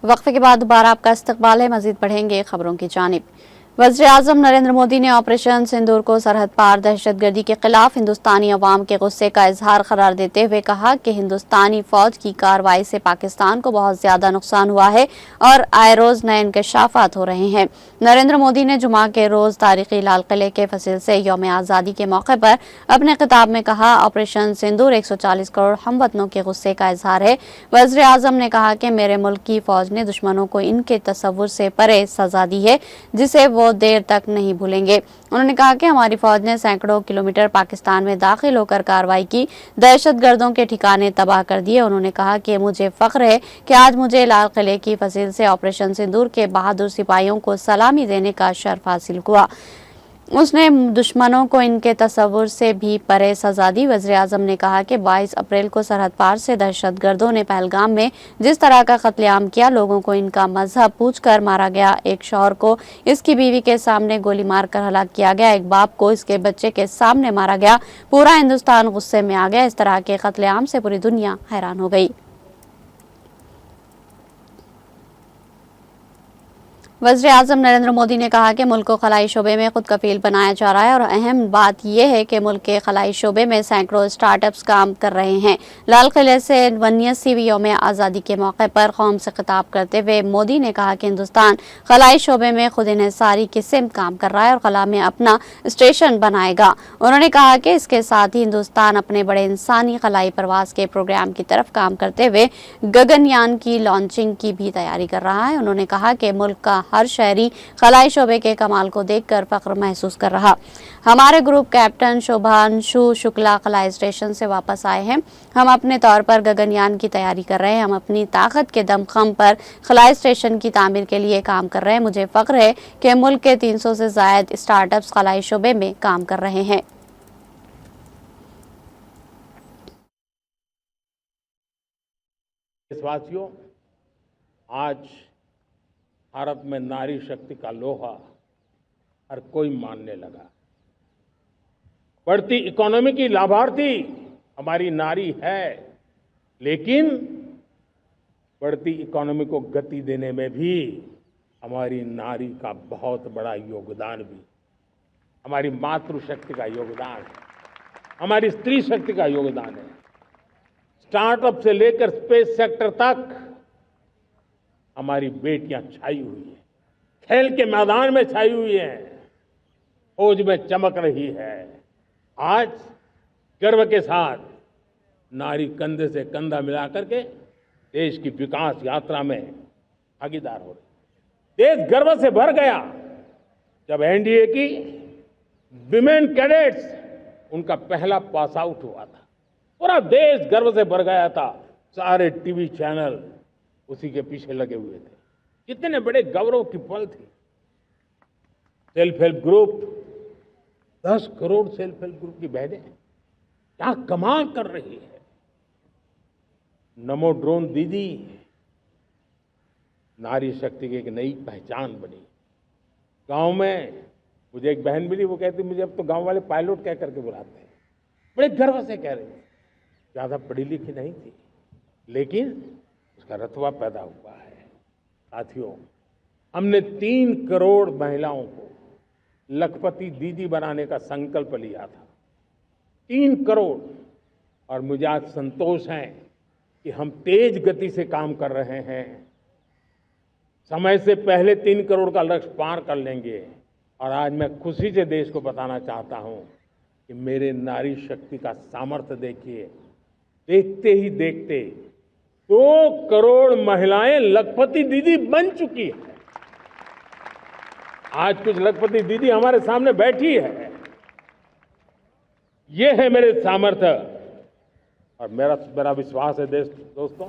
वक्फे के बाद दोबारा आपका इस्तकबाल है। मजीद बढ़ेंगे खबरों की जानिब। वज़ीर-ए-आज़म नरेंद्र मोदी ने ऑपरेशन सिंदूर को सरहद पार दहशतगर्दी के खिलाफ हिंदुस्तानी अवाम के गुस्से का इजहार करार देते हुए कहा कि हिंदुस्तानी फौज की कार्रवाई से पाकिस्तान को बहुत ज्यादा नुकसान हुआ है और आए रोज नए इंकशाफात हो रहे हैं। नरेंद्र मोदी ने जुमा के रोज तारीखी लाल किले के फसील से यौम आज़ादी के मौके पर अपने खिताब में कहा, ऑपरेशन सिंदूर 140 करोड़ हमवतनों के गुस्से का इजहार है। वज़ीर-ए-आज़म ने कहा कि मेरे मुल्क की फौज ने दुश्मनों को इनके तसव्वुर से परे सजा दी है, जिसे वो देर तक नहीं भूलेंगे। उन्होंने कहा कि हमारी फौज ने सैकड़ों किलोमीटर पाकिस्तान में दाखिल होकर कार्रवाई की, दहशतगर्दों के ठिकाने तबाह कर दिए। उन्होंने कहा कि मुझे फख्र है कि आज मुझे लाल किले की फसील से ऑपरेशन सिंदूर के बहादुर सिपाहियों को सलामी देने का शर्फ हासिल हुआ। उसने दुश्मनों को इनके तसव्वुर से भी परे सजा दी। वज़ीर-ए-आज़म ने कहा कि 22 अप्रैल को सरहद पार से दहशतगर्दों ने पहलगाम में जिस तरह का कत्लेआम किया, लोगों को इनका मजहब पूछकर मारा गया, एक शौहर को इसकी बीवी के सामने गोली मारकर हलाक किया गया, एक बाप को इसके बच्चे के सामने मारा गया, पूरा हिंदुस्तान गुस्से में आ गया। इस तरह के कत्लेआम से पूरी दुनिया हैरान हो गई। वज़ीर-ए-आज़म नरेंद्र मोदी ने कहा कि मुल्क को खलाई शोबे में खुद कफील बनाया जा रहा है और अहम बात यह है कि मुल्क के खलाई शोबे में सैकड़ों स्टार्टअप्स काम कर रहे हैं। लाल किले से 89वीं यौम आज़ादी के मौके पर कौम से खिताब करते हुए मोदी ने कहा कि हिंदुस्तान खलाई शोबे में खुद इन्हिसारी की सिमत काम कर रहा है और खला में अपना स्टेशन बनाएगा। उन्होंने कहा कि इसके साथ ही हिंदुस्तान अपने बड़े इंसानी खलाई प्रवास के प्रोग्राम की तरफ काम करते हुए गगनयान की लॉन्चिंग की भी तैयारी कर रहा है। उन्होंने कहा कि मुल्क का हर शहरी खलाई शोबे के कमाल को देखकर फख्र महसूस कर रहा। हमारे ग्रुप कैप्टन शोभांशु शुक्ला खलाई स्टेशन से वापस आए हैं। हम अपने तौर पर गगनयान की तैयारी कर रहे हैं। हम अपनी ताकत के दमखम पर खलाई स्टेशन की तामीर के लिए काम कर रहे हैं। मुझे फख्र है कि मुल्क के 300 से ज्यादा स्टार्टअप्स खलाई शोबे में काम कर रहे हैं। देशवासियों, आज भारत में नारी शक्ति का लोहा हर कोई मानने लगा। बढ़ती इकोनॉमी की लाभार्थी हमारी नारी है, लेकिन बढ़ती इकोनॉमी को गति देने में भी हमारी नारी का बहुत बड़ा योगदान भी, हमारी मातृशक्ति का योगदान है, हमारी स्त्री शक्ति का योगदान है। स्टार्टअप से लेकर स्पेस सेक्टर तक हमारी बेटियां छाई हुई हैं, खेल के मैदान में छाई हुई हैं, फौज में चमक रही है। आज गर्व के साथ नारी कंधे से कंधा मिला करके देश की विकास यात्रा में भागीदार हो रही। देश गर्व से भर गया जब एनडीए की विमेन कैडेट्स उनका पहला पास आउट हुआ था। पूरा देश गर्व से भर गया था। सारे टीवी चैनल उसी के पीछे लगे हुए थे। कितने बड़े गौरव की पल थी। Self help group, 10 crore self help group की बहनें क्या कमाल कर रही है। नमो ड्रोन दीदी नारी शक्ति की एक नई पहचान बनी। गांव में मुझे एक बहन मिली, वो कहती मुझे अब तो गांव वाले पायलट कह करके बुलाते हैं। बड़े गर्व से कह रहे हैं। ज्यादा पढ़ी लिखी नहीं थी, लेकिन उसका रतबा पैदा हुआ है। साथियों, हमने 3 करोड़ महिलाओं को लखपति दीदी बनाने का संकल्प लिया था। 3 करोड़। और मुझे आज संतोष है कि हम तेज गति से काम कर रहे हैं। समय से पहले 3 करोड़ का लक्ष्य पार कर लेंगे। और आज मैं खुशी से देश को बताना चाहता हूं कि मेरे नारी शक्ति का सामर्थ्य देखिए। देखते ही देखते 2 करोड़ महिलाएं लखपति दीदी बन चुकी है। आज कुछ लखपति दीदी हमारे सामने बैठी है। ये है मेरे सामर्थ्य। और मेरा विश्वास है दोस्तों,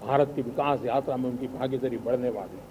भारत की विकास यात्रा में उनकी भागीदारी बढ़ने वाली है।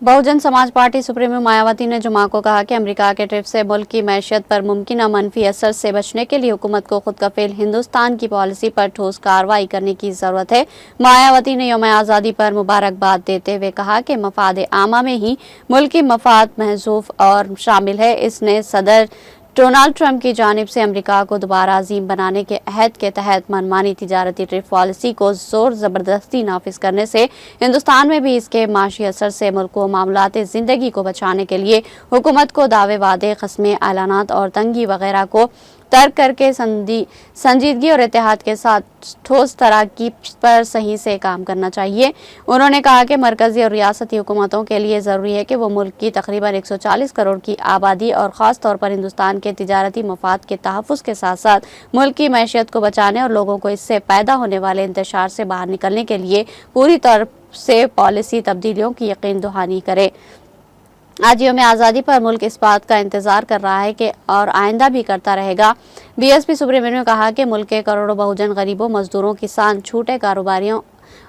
बहुजन समाज पार्टी सुप्रीमो मायावती ने जुमा को कहा कि अमेरिका के ट्रिप से मुल्क की मैशियत पर मुमकिन मनफी असर से बचने के लिए हुकूमत को खुद कफील हिंदुस्तान की पॉलिसी पर ठोस कार्रवाई करने की जरूरत है। मायावती ने यौम आज़ादी पर मुबारकबाद देते हुए कहा कि मफाद आमा में ही मुल्की मफाद महजूफ और शामिल है। इसने सदर डोनाल्ड ट्रंप की जानिब से अमेरिका को दोबारा अजीम बनाने के अहद के तहत मनमानी तिजारती ट्रिप पॉलिसी को जोर जबरदस्ती नाफिज करने से हिंदुस्तान में भी इसके माशी असर से मुल्क को मामलात जिंदगी को बचाने के लिए हुकूमत को दावे वादे कस्में ऐलानात और तंगी वगैरह को तर्क करके संजीदगी और इत्तेहाद के साथ ठोस तरक्की पर सही से काम करना चाहिए। उन्होंने कहा कि मरकजी और रियासती हुकूमतों के लिए ज़रूरी है कि वो मुल्क की तकरीबन 140 करोड़ की आबादी और ख़ास तौर पर हिंदुस्तान के तिजारती मफाद के तहफ़्फ़ुज़ के साथ साथ मुल्क की मैशियत को बचाने और लोगों को इससे पैदा होने वाले इंतशार से बाहर निकलने के लिए पूरी तौर से पॉलिसी तब्दीलियों की यकीन दहानी करे। आज यौम आज़ादी पर मुल्क इस बात का इंतजार कर रहा है कि और आइंदा भी करता रहेगा। बीएसपी सुब्रमण्यम ने कहा कि मुल्क के करोड़ों बहुजन गरीबों, मजदूरों, किसान, छोटे कारोबारियों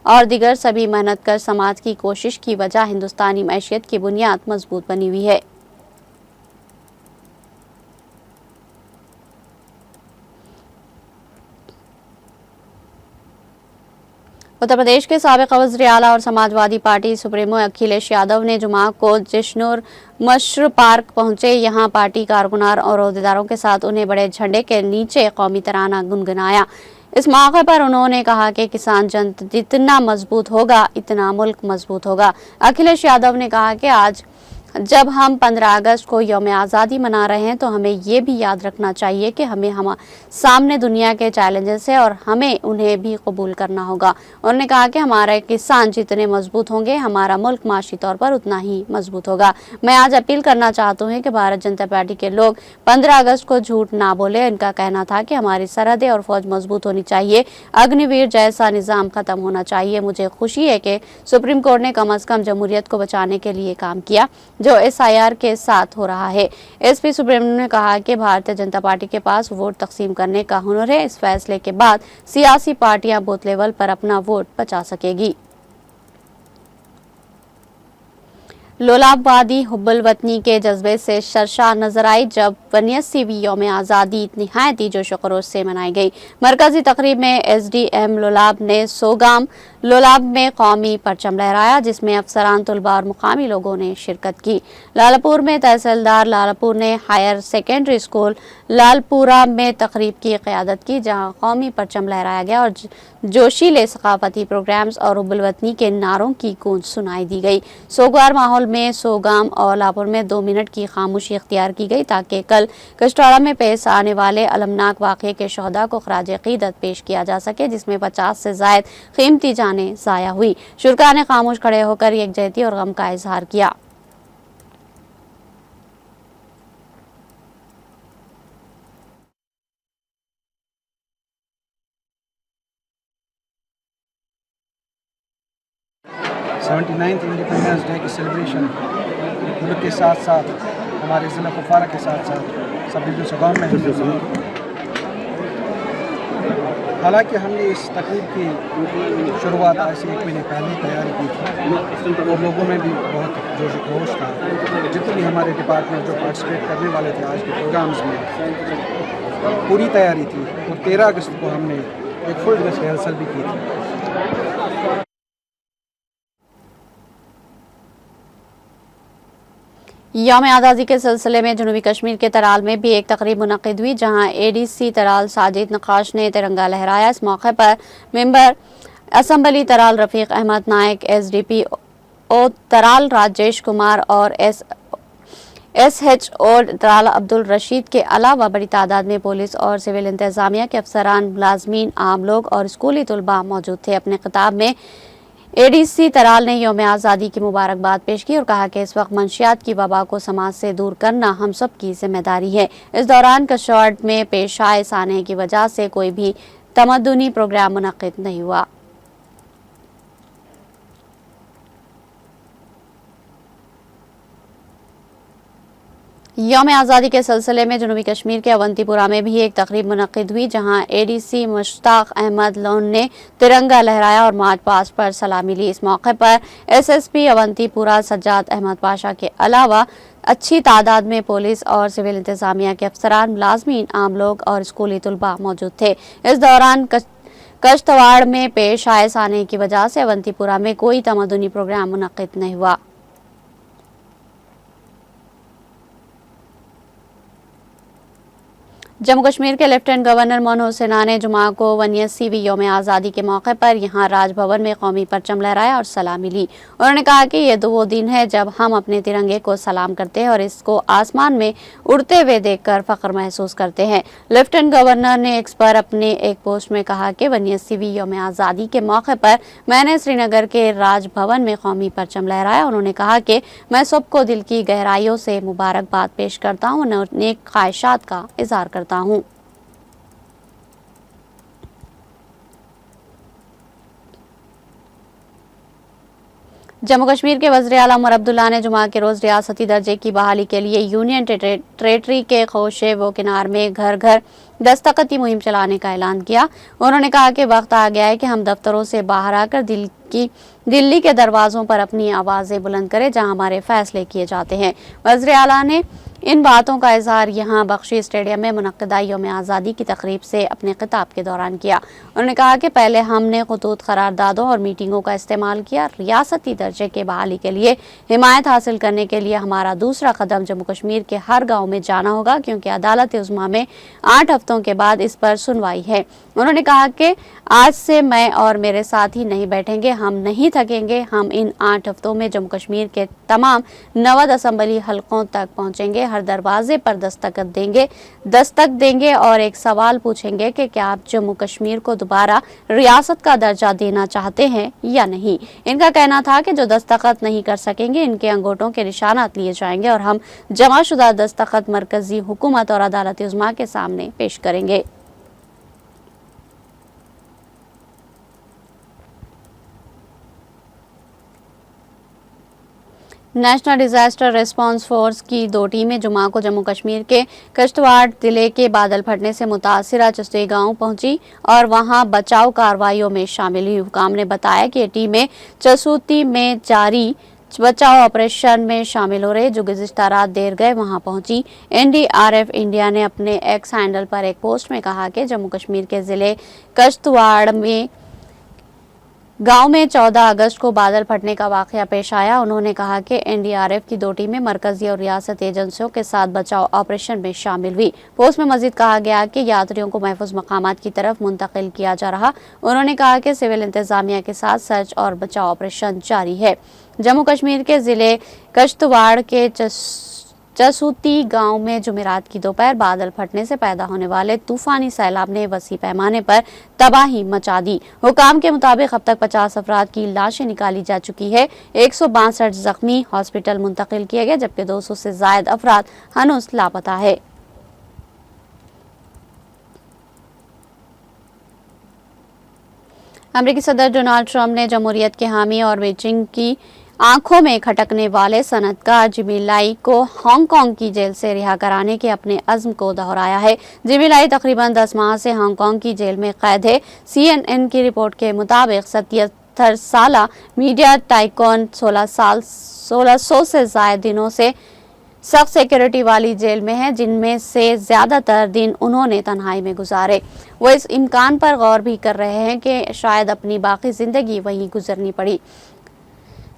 और दिगर सभी मेहनत कर समाज की कोशिश की वजह हिंदुस्तानी मैशियत की बुनियाद मजबूत बनी हुई है। उत्तर प्रदेश के साबिक़ वज़ीर आला और समाजवादी पार्टी सुप्रीमो अखिलेश यादव ने जुमा को जिश्नुर मशर पार्क पहुंचे। यहां पार्टी कारकुनान और ओहदेदारों के साथ उन्हें बड़े झंडे के नीचे कौमी तराना गुनगुनाया। इस मौके पर उन्होंने कहा कि किसान जन जितना मजबूत होगा इतना मुल्क मजबूत होगा। अखिलेश यादव ने कहा कि आज जब हम 15 अगस्त को यौम आज़ादी मना रहे हैं तो हमें ये भी याद रखना चाहिए कि हम सामने दुनिया के चैलेंजेस है और हमें उन्हें भी कबूल करना होगा। उन्होंने कहा कि हमारे किसान जितने मजबूत होंगे हमारा मुल्क माशी तौर पर उतना ही मजबूत होगा। मैं आज अपील करना चाहता हूँ कि भारत जनता पार्टी के लोग 15 अगस्त को झूठ ना बोले। इनका कहना था कि हमारी सरहदें और फौज मजबूत होनी चाहिए, अग्निवीर जैसा निज़ाम खत्म होना चाहिए। मुझे खुशी है कि सुप्रीम कोर्ट ने कम अज कम जमहूरियत को बचाने के लिए काम किया जो SIR के साथ हो रहा है। SP सुब्रमण्यम ने कहा कि भारतीय जनता पार्टी के पास वोट तकसीम करने का हुनर है। इस फैसले के बाद सियासी पार्टियां बूथ लेवल पर अपना वोट बचा सकेगी। लोलाब वादी हुब्बुल वतनी के जज्बे से सरशार नजर आई जब 79वीं यौम आज़ादी निहायत ही जोश खरोश से मनाई गई। मरकजी तकरीब में SDM लोलाब ने सोगाम लोलाब में कौमी परचम लहराया जिसमें अफसरान, तलबा और मुकामी लोगों ने शिरकत की। लालपुर में तहसीलदार लालपुर ने हायर सेकेंडरी स्कूल लालपुरा में तकरीब की क़यादत की जहां कौमी परचम लहराया गया और जोशीले सकाफती प्रोग्राम्स और हुब्बुल वतनी के नारों की गूंज सुनाई दी गई। सोगवार माहौल में सोगाम और लाहौर में 2 मिनट की खामोशी इख्तियार की गई ताकि कल कस्टोरा में पेश आने वाले अलमनाक वाक़े के शहदा को खराज अक़ीदत पेश किया जा सके जिसमें 50 से ज़ायद कीमती जानें ज़ाया हुई। शुरका ने खामोश खड़े होकर यकजहती और गम का इजहार किया। इंडिपेंडेंस डे की सेलिब्रेशन मुल्क के साथ साथ हमारे ज़िला कुपवारा के साथ साथ सब डिवीज़न सोगाम में है। हालांकि हमने इस तकरीब की शुरुआत ऐसे 1 महीने पहले तैयारी की थी और लोगों में भी बहुत जोश खरोश था। जितने भी हमारे डिपार्टमेंट जो पार्टिसिपेट करने वाले थे आज के प्रोग्राम्स में पूरी तैयारी थी और 13 अगस्त को हमने एक फुल ड्रेस रिहर्सल भी की थी। यौम आज़ादी के सिलसिले में जनूबी कश्मीर के तराल में भी एक तकरीब मुनक़िद हुई जहां ADC तराल साजिद नक्काश ने तिरंगा लहराया। इस मौके पर मेंबर असम्बली तराल रफ़ीक अहमद नायक, SDPO तराल राजेश कुमार और SHO तराल अब्दुल रशीद के अलावा बड़ी तादाद में पुलिस और सिविल इंतज़ामिया के अफसरान, मुलाजमीन, आम लोग और स्कूली तलबा मौजूद थे। अपने खिताब में ADC तराल ने यौम आज़ादी की मुबारकबाद पेश की और कहा कि इस वक्त मंशियात की वबा को समाज से दूर करना हम सब की जिम्मेदारी है। इस दौरान कशॉर्ट में पेश आए साने की वजह से कोई भी तमद्दुनी प्रोग्राम मुनक़िद नहीं हुआ। यौम आज़ादी के सिलसिले में जनूबी कश्मीर के अवंतीपुरा में भी एक तकरीब मुनक़िद हुई जहां ADC मुश्ताक अहमद लोन ने तिरंगा लहराया और मार्च पास्ट पर सलामी ली। इस मौके पर SSP अवंतीपुरा सज्जाद अहमद पाशा के अलावा अच्छी तादाद में पुलिस और सिविल इंतज़ामिया के अफसरान, मुलाजमीन, आम लोग और स्कूली तलबा मौजूद थे। इस दौरान कश्तवाड़ में पेश आए साने की वजह से अवंतीपुरा में कोई तमद्दुनी प्रोग्राम मुनक़िद नहीं हुआ। जम्मू कश्मीर के लेफ्टिनेंट गवर्नर मनोज सिन्हा ने जुमा को 81वीं यौम आज़ादी के मौके पर यहां राजभवन में कौमी परचम लहराया और सलामी ली। उन्होंने कहा कि ये वो दिन है जब हम अपने तिरंगे को सलाम करते हैं और इसको आसमान में उड़ते हुए देखकर फख्र महसूस करते हैं। लेफ्टिनेंट गवर्नर ने एक्स पर अपने एक पोस्ट में कहा कि 81वीं यौम आज़ादी के मौके पर मैंने श्रीनगर के राजभवन में कौमी परचम लहराया। उन्होंने कहा कि मैं सबको दिल की गहराइयों से मुबारकबाद पेश करता हूँ और नेक ख्वाहिशात का इज़हार करता हूं। जम्मू कश्मीर के वज़ीर आला उमर अब्दुल्ला ने जुमा के रोज रियासती दर्जे की बहाली के लिए यूनियन टेरेटरी के खोशे वो किनार में घर घर दस्तखती मुहिम चलाने का ऐलान किया। उन्होंने कहा कि वक्त आ गया है कि हम दफ्तरों से बाहर आकर दिल्ली के दरवाजों पर अपनी आवाजें बुलंद करें जहां हमारे फैसले किए जाते हैं। वज़ीर आला ने इन बातों का इजहार यहां बख्शी स्टेडियम में मुनक्किदा यौम आज़ादी की तकरीब से अपने खिताब के दौरान किया। उन्होंने कहा कि पहले हमने खतूत करारदादों और मीटिंगों का इस्तेमाल किया। रियासती दर्जे के बहाली के लिए हिमायत हासिल करने के लिए हमारा दूसरा कदम जम्मू कश्मीर के हर गाँव में जाना होगा, क्योंकि अदालत उज़्मा में 8 हफ्तों के बाद इस पर सुनवाई है। उन्होंने कहा कि आज से मैं और मेरे साथी नहीं बैठेंगे, हम नहीं थकेंगे। हम इन 8 हफ्तों में जम्मू कश्मीर के तमाम 90 असम्बली हलकों तक पहुंचेंगे, हर दरवाजे पर दस्तक देंगे और एक सवाल पूछेंगे कि क्या आप जम्मू कश्मीर को दोबारा रियासत का दर्जा देना चाहते हैं या नहीं। इनका कहना था कि जो दस्तखत नहीं कर सकेंगे इनके अंगूठों के निशानात लिए जाएंगे और हम जमाशुदा दस्तखत मरकजी हुकूमत और अदालत उज़्मा के सामने पेश करेंगे। नेशनल डिजास्टर रिस्पांस फोर्स की 2 टीमें जुमा को जम्मू कश्मीर के किश्तवाड़ जिले के बादल फटने से मुतासिरा चुस्ती गांव पहुंची और वहां बचाव कार्रवाइयों में शामिल हुई। हुकाम ने बताया कि ये टीमें चसूती में जारी बचाव ऑपरेशन में शामिल हो रहे जो गुज़िश्ता रात देर गए वहां पहुंची। NDRF इंडिया ने अपने एक्स हैंडल पर एक पोस्ट में कहा कि जम्मू कश्मीर के जिले किश्तवाड़ में गांव में 14 अगस्त को बादल फटने का वाकया पेश आया। उन्होंने कहा कि NDRF की 2 टीमें मरकजी और रियासत एजेंसियों के साथ बचाव ऑपरेशन में शामिल हुई। पोस्ट में मजीद कहा गया कि यात्रियों को महफूज मकामात की तरफ मुंतकिल किया जा रहा। उन्होंने कहा कि सिविल इंतजामिया के साथ सर्च और बचाव ऑपरेशन जारी है। जम्मू कश्मीर के जिले किश्तवाड़ के चसूती गांव में जुमेरात की दोपहर बादल फटने से पैदा होने वाले तूफानी सैलाब ने वसी पैमाने पर तबाही मचा दी। हुकाम के मुताबिक अब तक 50 अफराद की लाशें निकाली जा चुकी है। 162 जख्मी हॉस्पिटल मुंतकिल किए गए, जबकि 200 से ज्यादा अफराद हनूस लापता है। अमेरिकी सदर डोनाल्ड ट्रंप ने जमहूरियत के हामी और बीजिंग की आंखों में खटकने वाले सनतकार जिमी लाई को हांगकांग की जेल से रिहा कराने के अपने अज़्म को दोहराया है। जिमी लाई तकरीबन 10 माह से हांगकांग की जेल में कैद है। CNN की रिपोर्ट के मुताबिक 77 साला मीडिया टाइकॉन 1600 से ज्यादा दिनों से सख्त सिक्योरिटी वाली जेल में है, जिनमें से ज्यादातर दिन उन्होंने तन्हाई में गुजारे। वो इस इम्कान पर गौर भी कर रहे हैं कि शायद अपनी बाकी जिंदगी वहीं गुजरनी पड़ी।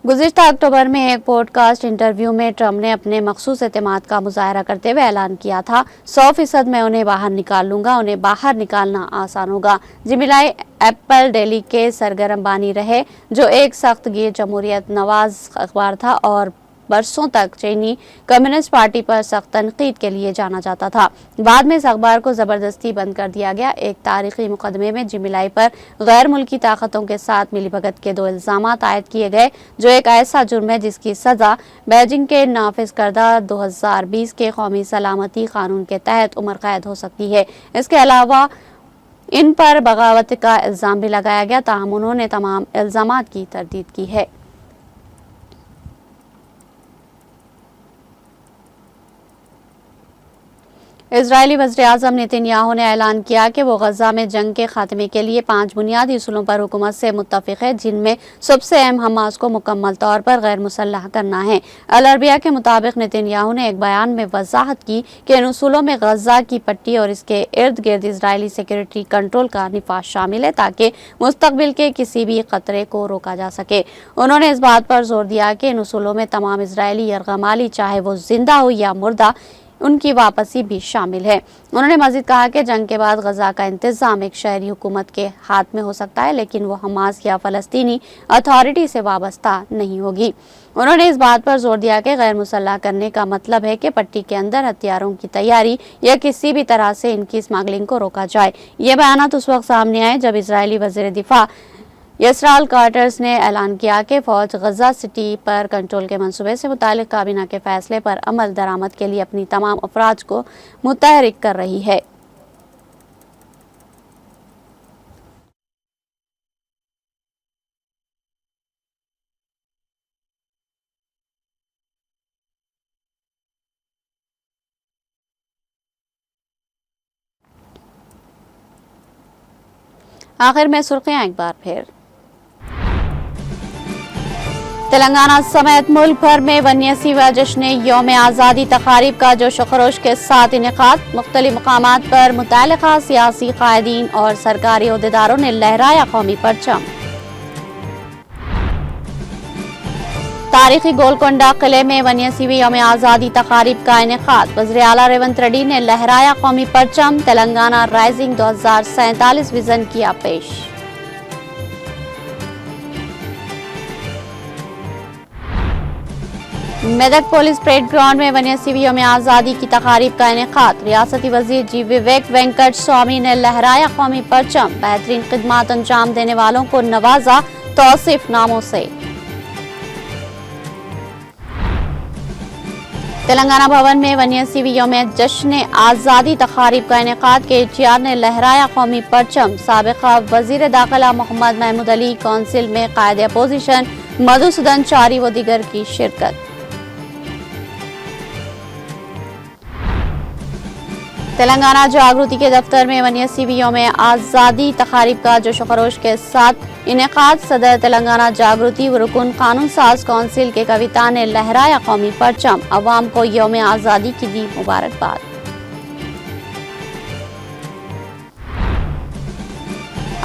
गुज़िश्ता अक्टूबर में एक पॉडकास्ट इंटरव्यू में ट्रंप ने अपने मखसूस एतमाद का मुजाहरा करते हुए ऐलान किया था, 100% मैं उन्हें बाहर निकाल लूंगा, उन्हें बाहर निकालना आसान होगा। जिमी लाई एप्पल डेली के सरगर्म बानी रहे, जो एक सख्त गिर जमहूरियत नवाज अखबार था और बरसों तक चीनी कम्युनिस्ट पार्टी पर सख्त तनकीद के लिए जाना जाता था। बाद में इस अखबार को जबरदस्ती बंद कर दिया गया। एक तारीखी मुकदमे में जिमी लाई पर गैर मुल्की ताकतों के साथ मिलीभगत के 2 इल्जामात आयद किए गए, जो एक ऐसा जुर्म है जिसकी सजा बीजिंग के नाफिज करदा 2020 के कौमी सलामती कानून के तहत उम्र कैद हो सकती है। इसके अलावा इन पर बगावत का इल्जाम भी लगाया गया, ताहम उन्होंने तमाम इल्जामात की तरदीद की है। इजरायली वज़ीर-ए-आज़म नेतन्याहू ने ऐलान किया कि वो गजा में जंग के खात्मे के लिए 5 बुनियादी उसूलों पर हुकूमत से मुत्तफिक है, जिनमें सबसे अहम हमास को मुकम्मल तौर पर गैर मुसल्लह करना है। अल अरबिया के मुताबिक नेतन्याहू ने एक बयान में वजाहत की कि इन उसूलों में गजा की पट्टी और इसके इर्द गिर्द इजरायली सिक्योरिटी कंट्रोल का निफाज शामिल है, ताकि मुस्तकबिल के किसी भी खतरे को रोका जा सके। उन्होंने इस बात पर जोर दिया कि इन उसूलों में तमाम इजरायली यरगमाली, चाहे वो जिंदा हो या मुर्दा, उनकी वापसी भी शामिल है। उन्होंने मजीद कहा कि जंग के बाद गजा का इंतजाम एक शहरी हुकूमत के हाथ में हो सकता है, लेकिन वो हमास या फलस्तीनी अथॉरिटी से वाबस्ता नहीं होगी। उन्होंने इस बात पर जोर दिया कि गैर मुसल्लह करने का मतलब है कि पट्टी के अंदर हथियारों की तैयारी या किसी भी तरह से इनकी स्मगलिंग को रोका जाए। ये बयानात उस वक्त सामने आए जब इजरायली वज़ीर दिफा यसराल कार्टर्स ने ऐलान किया कि फौज गजा सिटी पर कंट्रोल के मंसूबे से मुतालिक काबीना के फैसले पर अमल दरामद के लिए अपनी तमाम अफराज को मुतहरिक कर रही है। आखिर में सुर्खियां एक बार फिर। तेलंगाना समेत मुल्क भर में 81वां जश्न यौम आज़ादी तकारीब का जोश व खरोश के साथ इनेकाद। मुख्तलिफ मकामात पर मुतल्लिका सियासी कायदीन और सरकारी ओहदेदारों ने लहराया कौमी परचम। तारीखी गोलकोंडा किले में 81वीं यौम आज़ादी तकारीब का इनेकाद। वज़ीर आला रेवंत रेड्डी ने लहराया कौमी परचम। तेलंगाना राइजिंग 2047 विजन किया पेश। मेदक पुलिस परेड ग्राउंड में 81वीं यौम आज़ादी की तकारीब का इनेकाद। रियासती वजीर जी विवेक वेंकट स्वामी ने लहराया कौमी परचम। बेहतरीन खिदमात अंजाम देने वालों को नवाजा तौसीफ नामों से। तेलंगाना भवन में 81वीं यौम जश्न आज़ादी तकारीब का इनेकाद। KTR ने लहराया कौमी परचम। साबिका वजीर दाखिला मोहम्मद महमूद अली कौंसिल में कायदे अपोजिशन मधुसूदन चारी व दीगर की शिरकत। तेलंगाना जागृति के दफ्तर में 81वीं यौम आज़ादी तकारीब का जोश व खरोश के साथ इनेकाद। सदर तेलंगाना जागृति व रुकन कानून साज कौंसिल के कविता ने लहराया कौमी परचम। अवाम को यौम आज़ादी की दी मुबारकबाद।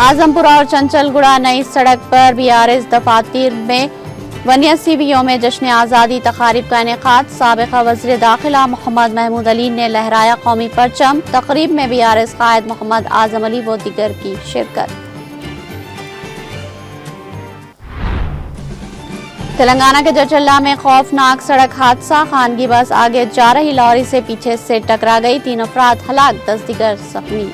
आजमपुरा और चंचलगुड़ा नई सड़क पर BRS दफातर में 81वीं यौम जश्न आज़ादी तकारीब का इनेकाद। साबिका वज़ीर दाखिला मोहम्मद महमूद अली ने लहराया कौमी परचम। तकरीब में BRS कायद मोहम्मद आजम अली व दीगर की शिरकत। तेलंगाना के जचल्ला में खौफनाक सड़क हादसा। खानगी बस आगे जा रही लॉरी से पीछे से टकरा गई। 3 अफराद हलाक, 10 दीगर जख्मी।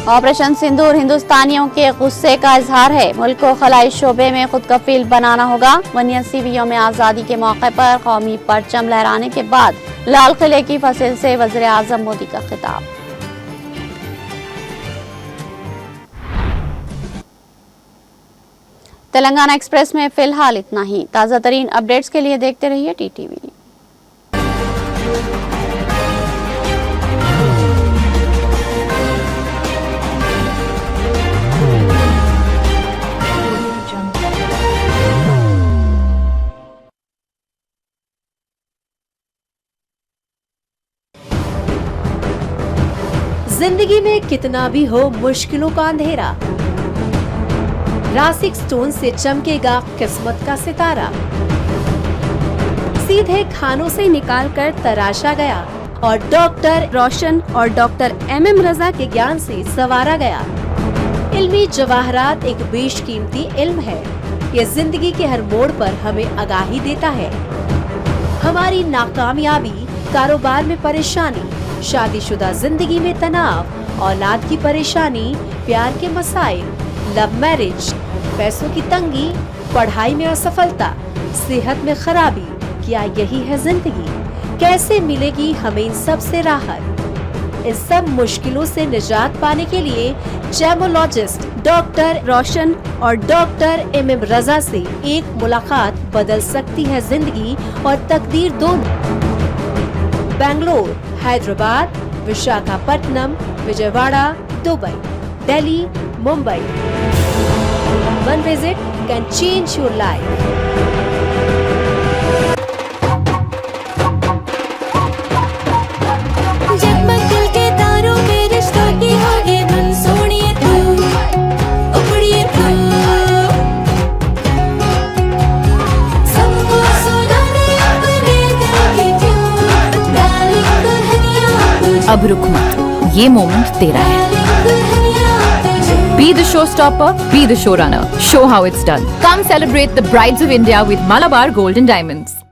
ऑपरेशन सिंदूर हिंदुस्तानियों के गुस्से का इजहार है। मुल्क को खलाई शोबे में खुद कफील बनाना होगा। 81वीं यौम आज़ादी के मौके पर कौमी परचम लहराने के बाद लाल किले की फसिल से वज़ीर आज़म मोदी का खिताब। तेलंगाना एक्सप्रेस में फिलहाल इतना ही। ताज़ा तरीन अपडेट्स के लिए देखते रहिए TTV। जिंदगी में कितना भी हो मुश्किलों का अंधेरा, रासिक स्टोन से चमकेगा किस्मत का सितारा। सीधे खानों से निकालकर तराशा गया और डॉक्टर रोशन और डॉक्टर MM रजा के ज्ञान से संवारा गया। इल्मी जवाहरात एक बेशकीमती इल्म है। ये जिंदगी के हर मोड़ पर हमें आगाही देता है। हमारी नाकामयाबी, कारोबार में परेशानी, शादीशुदा जिंदगी में तनाव, औलाद की परेशानी, प्यार के मसाइल, लव मैरिज, पैसों की तंगी, पढ़ाई में असफलता, सेहत में खराबी, क्या यही है जिंदगी? कैसे मिलेगी हमें इन सब से राहत? इस सब मुश्किलों से निजात पाने के लिए जेमोलॉजिस्ट डॉक्टर रोशन और डॉक्टर MM रजा से एक मुलाकात बदल सकती है जिंदगी और तकदीर दोनों। Bangalore, Hyderabad, Visakhapatnam, Vijayawada, Dubai, Delhi, Mumbai. One visit can change your life. जगमग दिल के तारों में रिश्तों की होगी धुन, सोनिए तू, उखड़िए तू, सबको सुनाने अब रुक मत, ये मोमेंट तेरा है। Be the showstopper, be the showrunner. Show how it's done. Come celebrate the Brides of India with Malabar Gold and Diamonds.